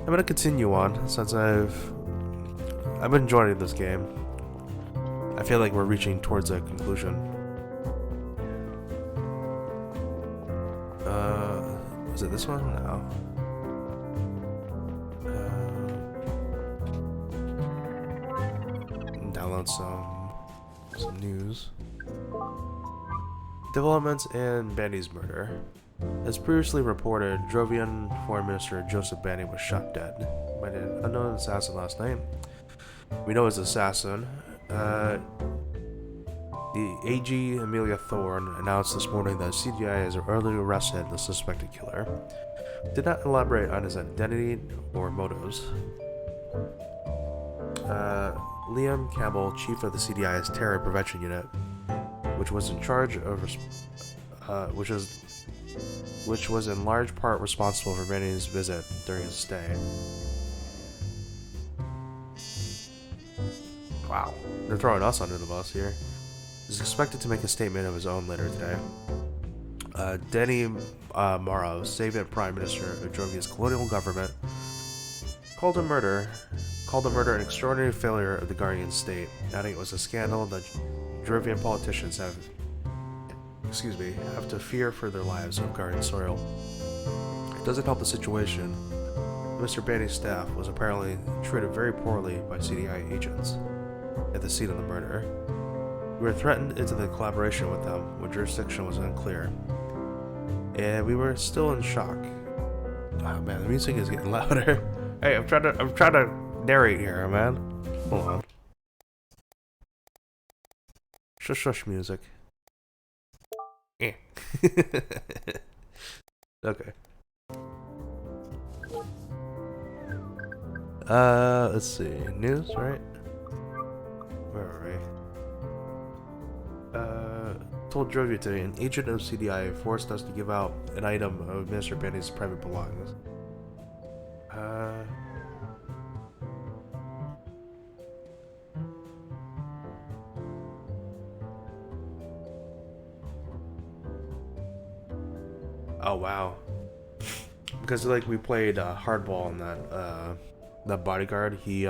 I'm gonna continue on since I've been enjoying this game. I feel like we're reaching towards a conclusion. Is it this one? No. Download some news. Developments in Banny's murder. As previously reported, Drovian Foreign Minister Joseph Banny was shot dead by an unknown assassin last night. We know his assassin. The AG Amelia Thorne announced this morning that CDI has already arrested the suspected killer. Did not elaborate on his identity or motives. Liam Campbell, chief of the CDI's Terror Prevention Unit, which was in charge of, which was in large part responsible for Benny's visit during his stay. Wow, they're throwing us under the bus here. Is expected to make a statement of his own later today. Denny Morrow, Sabian Prime Minister of Drovia's colonial government, called the murder an extraordinary failure of the Guardian state, adding it was a scandal that Drovian politicians have to fear for their lives on Guardian soil. It doesn't help the situation. Mr. Banny's staff was apparently treated very poorly by CDI agents at the scene of the murder. We were threatened into the collaboration with them when jurisdiction was unclear, and we were still in shock. Oh man, the music is getting louder. Hey, I'm trying to narrate here, man. Hold on. Shush, shush, music. Eh. Okay. Let's see. News, right? Where are we? Told Drovia today, an agent of CDI forced us to give out an item of Mr. Benny's private belongings. Oh wow. Because like we played hardball and that bodyguard, he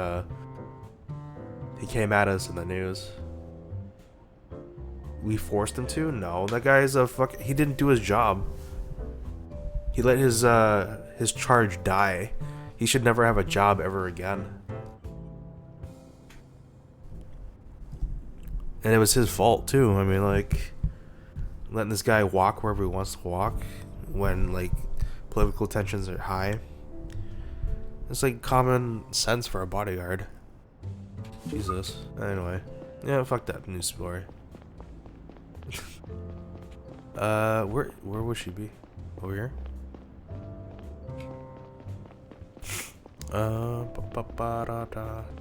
came at us in the news. We forced him to? No, that guy is a fuck. He didn't do his job. He let his charge die. He should never have a job ever again. And it was his fault too. I mean, like, letting this guy walk wherever he wants to walk when like political tensions are high. It's like common sense for a bodyguard. Jesus. Anyway, yeah, fuck that news story. Where would she be? Over here?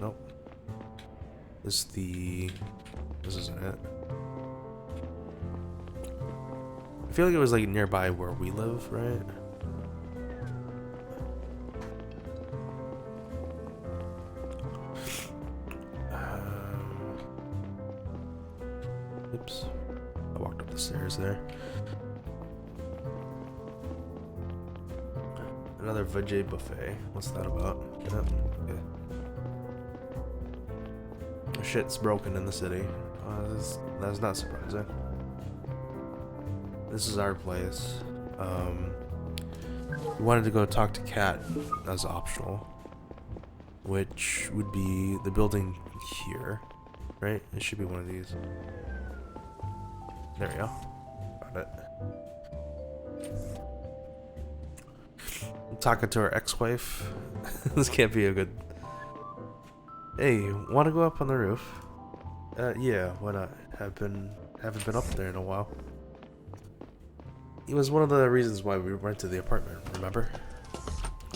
Nope. This isn't it. I feel like it was like nearby where we live, right? Oops. I walked up the stairs there. Another veggie buffet. What's that about? Yep. Okay. Shit's broken in the city. That's not surprising. This is our place. We wanted to go talk to Kat as optional, which would be the building here, right? It should be one of these. There we go. Got it. I'm talking to her ex-wife. This can't be a good... Hey, wanna go up on the roof? Yeah, why not? Haven't been up there in a while. It was one of the reasons why we rented the apartment, remember?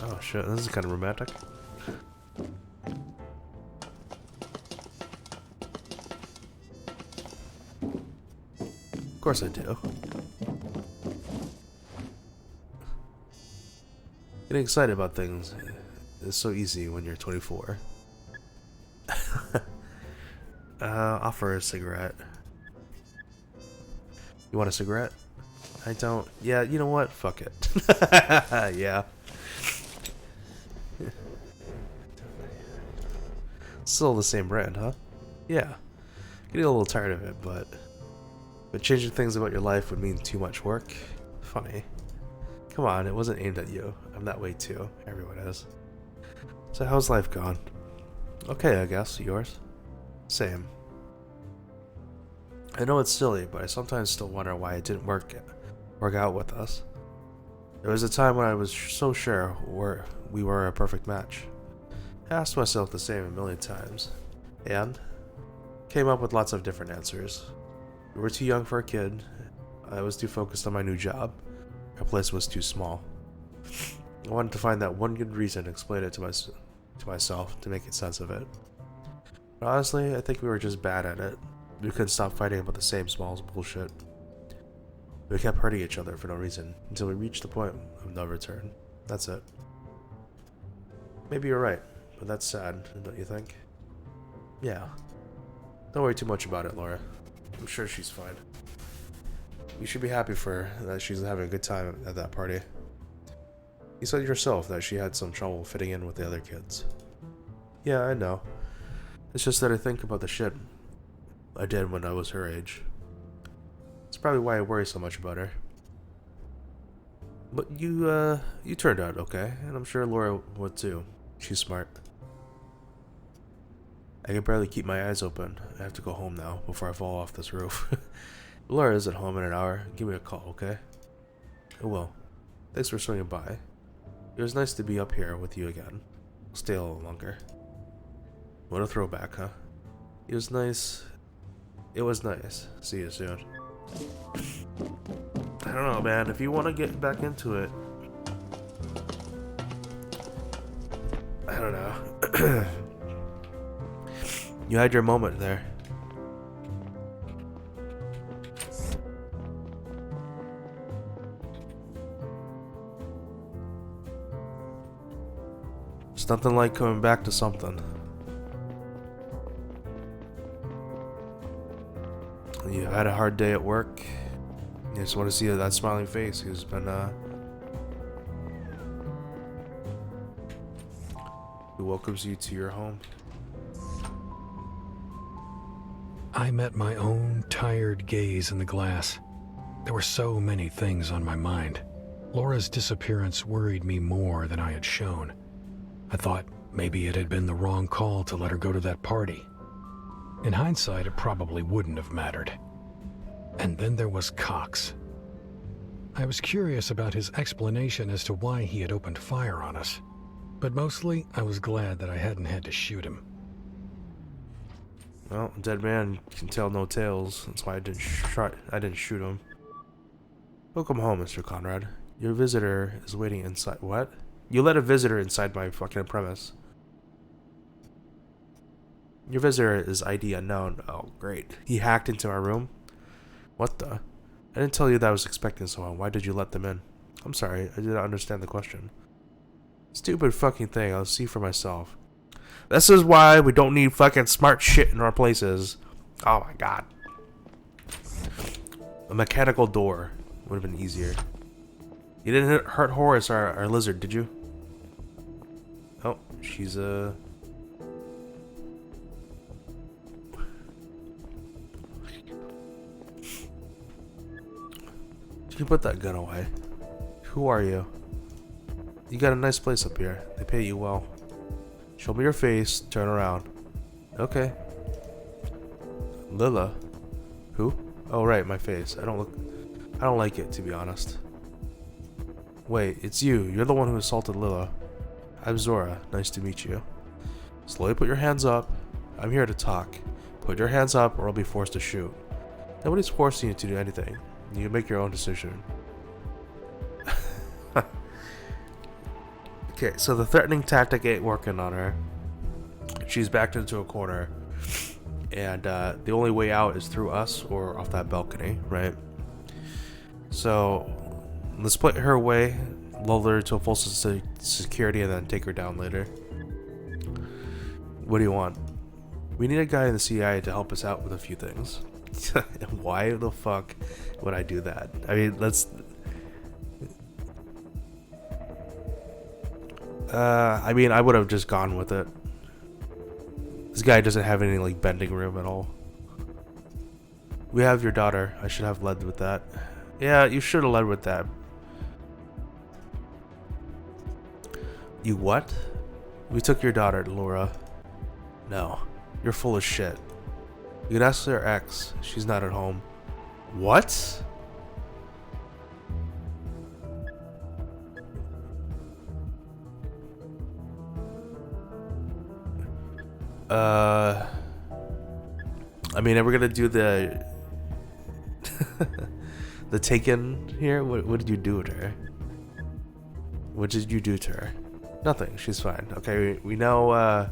Oh shit, this is kind of romantic. Of course I do. Getting excited about things is so easy when you're 24. Offer a cigarette. You want a cigarette? I don't. Yeah, you know what? Fuck it. Yeah. Still the same brand, huh? Yeah. Getting a little tired of it, but changing things about your life would mean too much work? Funny. Come on, it wasn't aimed at you. I'm that way too. Everyone is. So how's life gone? Okay, I guess. Yours? Same. I know it's silly, but I sometimes still wonder why it didn't work out with us. There was a time when I was so sure we were a perfect match. I asked myself the same a million times, and came up with lots of different answers. We were too young for a kid. I was too focused on my new job. Our place was too small. I wanted to find that one good reason to explain it to myself to make sense of it. But honestly, I think we were just bad at it. We couldn't stop fighting about the same small bullshit. We kept hurting each other for no reason until we reached the point of no return. That's it. Maybe you're right, but that's sad, don't you think? Yeah. Don't worry too much about it, Laura. I'm sure she's fine. You should be happy for her that she's having a good time at that party. You said yourself that she had some trouble fitting in with the other kids. Yeah, I know. It's just that I think about the shit I did when I was her age. It's probably why I worry so much about her. But you turned out okay, and I'm sure Laura would too. She's smart. I can barely keep my eyes open. I have to go home now before I fall off this roof. Laura is at home in an hour. Give me a call, okay? I will. Thanks for swinging by. It was nice to be up here with you again. I'll stay a little longer. What a throwback, huh? It was nice. It was nice. See you soon. I don't know, man. If you want to get back into it, I don't know. You had your moment there. It's nothing like coming back to something. You had a hard day at work. You just want to see that smiling face who's been who welcomes you to your home. I met my own tired gaze in the glass. There were so many things on my mind. Laura's disappearance worried me more than I had shown. I thought maybe it had been the wrong call to let her go to that party. In hindsight, it probably wouldn't have mattered. And then there was Cox. I was curious about his explanation as to why he had opened fire on us. But mostly, I was glad that I hadn't had to shoot him. Well, a dead man can tell no tales. That's why I didn't shoot him. Welcome home, Mr. Conrad. Your visitor is waiting inside. What? You let a visitor inside my fucking premise. Your visitor is ID unknown. Oh, great. He hacked into my room? What the? I didn't tell you that I was expecting someone. Why did you let them in? I'm sorry. I didn't understand the question. Stupid fucking thing. I'll see for myself. This is why we don't need fucking smart shit in our places. Oh my god. A mechanical door would have been easier. You didn't hurt Horace, our lizard, did you? Oh, she's Can you put that gun away? Who are you? You got a nice place up here. They pay you well. Show me your face. Turn around. Okay. Lila. Who? Oh right, my face. I don't like it, to be honest. Wait, it's you. You're the one who assaulted Lila. I'm Zora. Nice to meet you. Slowly put your hands up. I'm here to talk. Put your hands up or I'll be forced to shoot. Nobody's forcing you to do anything. You can make your own decision. Okay, so the threatening tactic ain't working on her. She's backed into a corner. And the only way out is through us or off that balcony, right? So let's split her away, lull her to a full security, and then take her down later. What do you want? We need a guy in the CDI to help us out with a few things. Why the fuck would I do that? I mean, let's... I mean, I would have just gone with it. This guy doesn't have any like bending room at all. We have your daughter. I should have led with that. Yeah, you should have led with that. You what? We took your daughter, Laura. No, you're full of shit. You can ask her ex. She's not at home. What? I mean, are we gonna do the the Taken here? What did you do to her? What did you do to her? Nothing. She's fine. Okay, we know,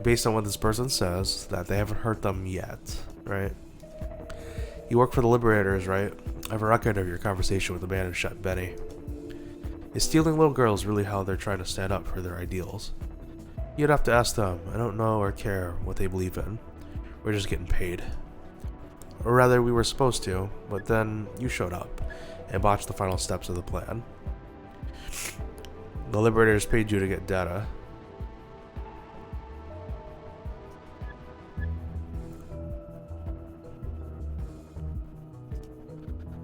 based on what this person says, that they haven't hurt them yet, right? You work for the Liberators, right? I have a record of your conversation with the man who shot Benny. Is stealing little girls really how they're trying to stand up for their ideals? You'd have to ask them. I don't know or care what they believe in. We're just getting paid. Or rather, we were supposed to, but then you showed up and botched the final steps of the plan. The Liberators paid you to get data.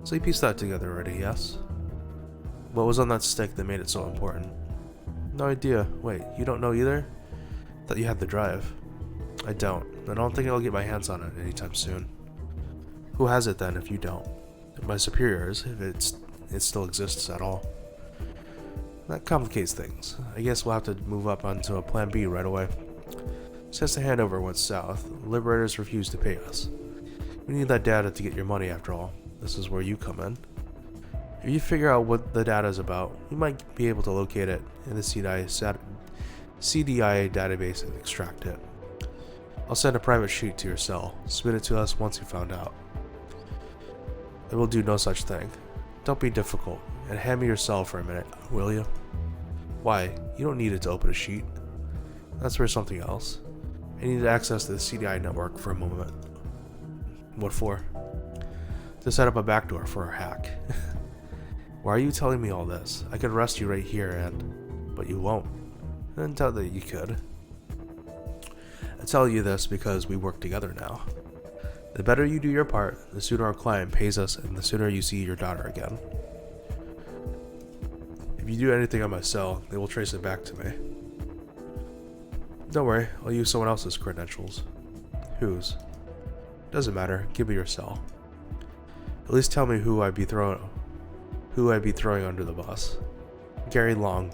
So you pieced that together already, yes? What was on that stick that made it so important? No idea. Wait, you don't know either? Thought you had the drive. I don't. I don't think I'll get my hands on it anytime soon. Who has it then if you don't? My superiors, if it still exists at all. That complicates things. I guess we'll have to move up onto a plan B right away. Since the handover went south, the Liberators refused to pay us. We need that data to get your money after all. This is where you come in. If you figure out what the data is about, you might be able to locate it in the CDI database and extract it. I'll send a private sheet to your cell. Submit it to us once you found out. I will do no such thing. Don't be difficult, and hand me your cell for a minute, will you? Why? You don't need it to open a sheet. That's for something else. I need access to the CDI network for a moment. What for? To set up a backdoor for a hack. Why are you telling me all this? I could arrest you right here but you won't. I didn't tell that you could. I tell you this because we work together now. The better you do your part, the sooner our client pays us and the sooner you see your daughter again. If you do anything on my cell, they will trace it back to me. Don't worry, I'll use someone else's credentials. Whose? Doesn't matter, give me your cell. At least tell me who I'd be throwing under the bus. Gary Long.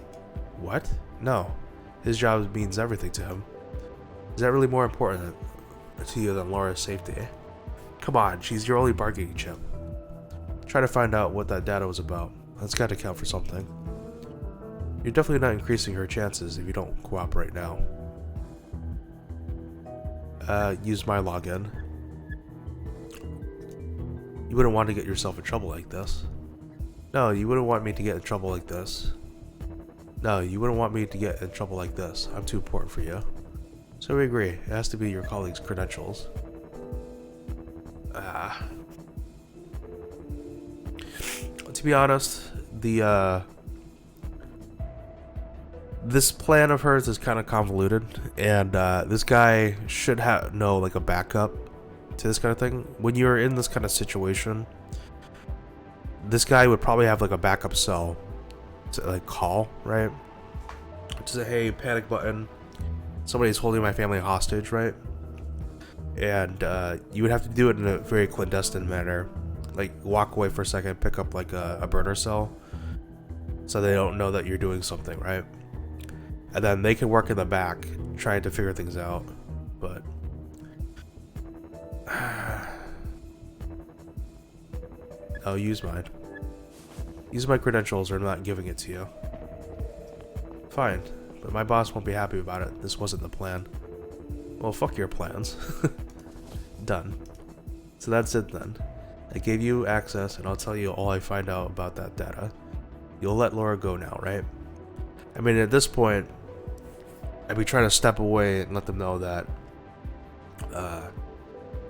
What? No. His job means everything to him. Is that really more important to you than Laura's safety? Come on, she's your only bargaining chip. Try to find out what that data was about. That's got to count for something. You're definitely not increasing her chances if you don't cooperate now. Use my login. You wouldn't want to get yourself in trouble like this. No, you wouldn't want me to get in trouble like this. No, you wouldn't want me to get in trouble like this. I'm too important for you. So we agree. It has to be your colleague's credentials. To be honest, this plan of hers is kind of convoluted, and this guy should know like a backup to this kind of thing. When you're in this kind of situation, this guy would probably have like a backup cell to like call, right? To say, hey, panic button. Somebody's holding my family hostage, right? And you would have to do it in a very clandestine manner. Like walk away for a second, pick up like a burner cell, so they don't know that you're doing something, right? And then they can work in the back trying to figure things out. But I'll use mine. Use my credentials or I'm not giving it to you. Fine, but my boss won't be happy about it. This wasn't the plan. Well, fuck your plans. Done. So that's it then. I gave you access and I'll tell you all I find out about that data. You'll let Laura go now, right? I mean, at this point, I'd be trying to step away and let them know that,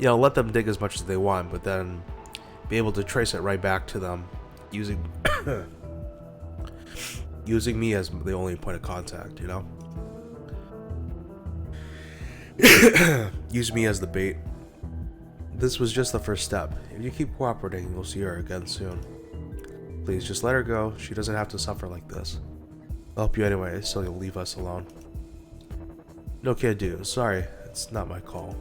let them dig as much as they want, but then be able to trace it right back to them using using me as the only point of contact, you know? Use me as the bait. This was just the first step. If you keep cooperating, you'll see her again soon. Please, just let her go. She doesn't have to suffer like this. I'll help you anyway, so you'll leave us alone. No can do. Sorry, it's not my call.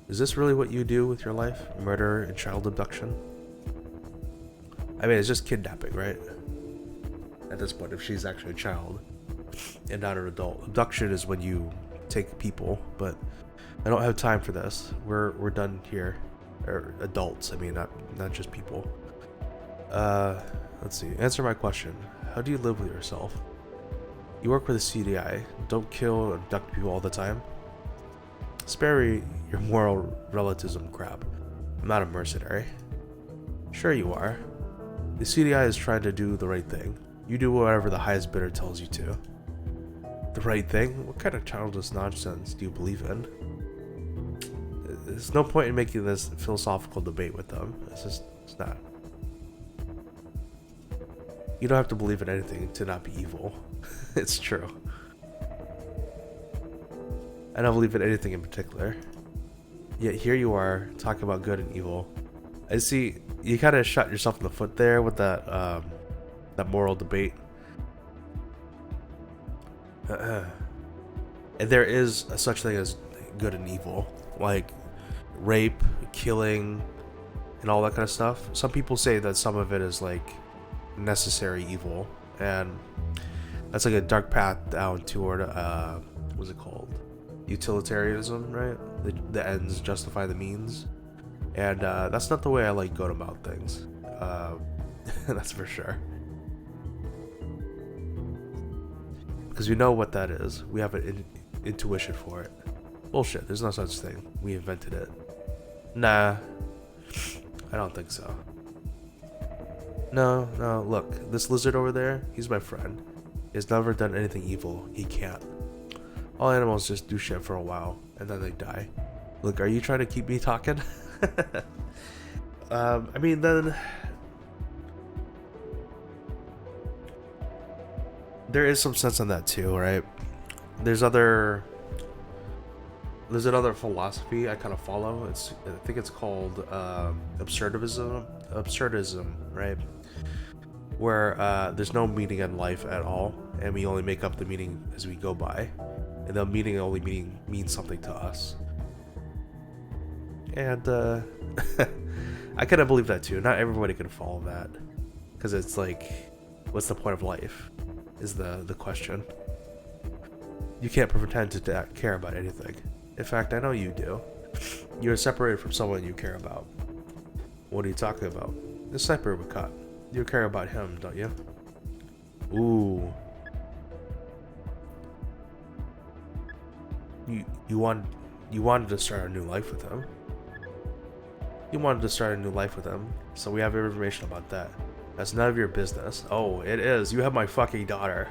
Is this really what you do with your life? Murder and child abduction? I mean, it's just kidnapping, right? At this point, if she's actually a child and not an adult. Abduction is when you take people, but I don't have time for this. We're done here. Or adults, I mean, not just people. Let's see. Answer my question. How do you live with yourself? You work for the CDI. Don't kill or abduct people all the time. Spare your moral relativism crap. I'm not a mercenary. Sure you are. The CDI is trying to do the right thing. You do whatever the highest bidder tells you to. The right thing? What kind of childish nonsense do you believe in? There's no point in making this philosophical debate with them. It's not. You don't have to believe in anything to not be evil. It's true. I don't believe in anything in particular. Yet here you are, talking about good and evil. I see, you kind of shot yourself in the foot there with that moral debate. And there is a such thing as good and evil. Like rape, killing, and all that kind of stuff. Some people say that some of it is like necessary evil, and that's like a dark path down toward what's it called, utilitarianism, right? The ends justify the means, and that's not the way I like going about things. That's for sure, because we know what that is. We have an intuition for it. Bullshit, there's no such thing. We invented it. Nah, I don't think so. No, look, this lizard over there, he's my friend. He has never done anything evil. He can't. All animals just do shit for a while, and then they die. Look, are you trying to keep me talking? I mean, then there is some sense in that too, right? There's another philosophy I kind of follow. I think it's called absurdism, right? Where there's no meaning in life at all, and we only make up the meaning as we go by, and the meaning only means something to us. And I kind of believe that too. Not everybody can follow that, because it's like, what's the point of life? Is the question. You can't pretend to care about anything. In fact, I know you do. You're separated from someone you care about. What are you talking about? The sniper we caught. You care about him, don't you? Ooh. You wanted to start a new life with him. You wanted to start a new life with him, so we have information about that. That's none of your business. Oh, it is. You have my fucking daughter.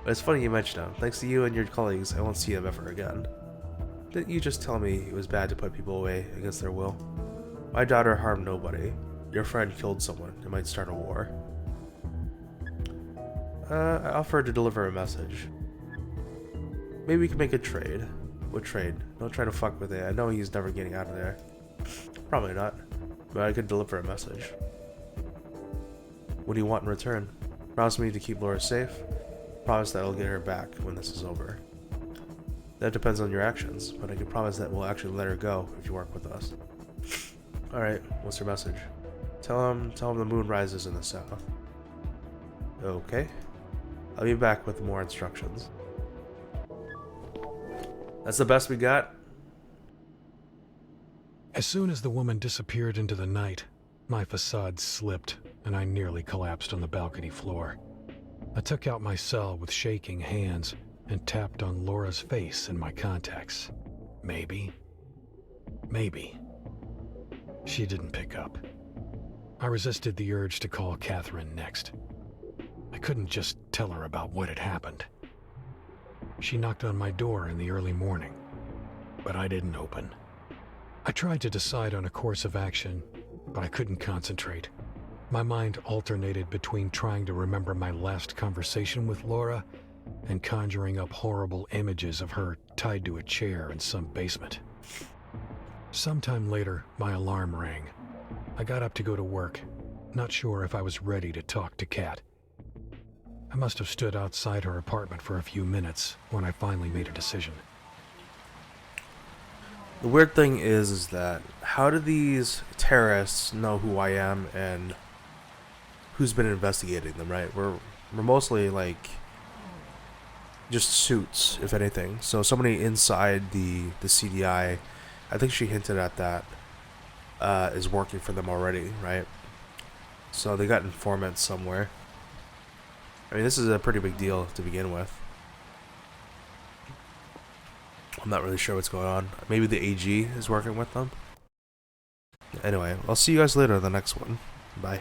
But it's funny you mention him. Thanks to you and your colleagues, I won't see him ever again. Didn't you just tell me it was bad to put people away against their will? My daughter harmed nobody. Your friend killed someone. It might start a war. I offered to deliver a message. Maybe we can make a trade. What trade? Don't try to fuck with it. I know he's never getting out of there. Probably not. But I could deliver a message. What do you want in return? Promise me to keep Laura safe. Promise that I'll get her back when this is over. That depends on your actions, but I can promise that we'll actually let her go if you work with us. Alright, what's your message? Tell him the moon rises in the south. Okay. I'll be back with more instructions. That's the best we got? As soon as the woman disappeared into the night, my facade slipped, and I nearly collapsed on the balcony floor. I took out my cell with shaking hands and tapped on Laura's face in my contacts. Maybe. She didn't pick up. I resisted the urge to call Catherine next. I couldn't just tell her about what had happened. She knocked on my door in the early morning, but I didn't open. I tried to decide on a course of action, but I couldn't concentrate. My mind alternated between trying to remember my last conversation with Laura and conjuring up horrible images of her tied to a chair in some basement. Sometime later, my alarm rang. I got up to go to work, not sure if I was ready to talk to Kat. I must have stood outside her apartment for a few minutes when I finally made a decision. The weird thing is that how do these terrorists know who I am and who's been investigating them, right? We're mostly like just suits, if anything. So somebody inside the CDI, I think she hinted at that, is working for them already, right? So they got informants somewhere. I mean, this is a pretty big deal to begin with. I'm not really sure what's going on. Maybe the AG is working with them. Anyway, I'll see you guys later in the next one. Bye.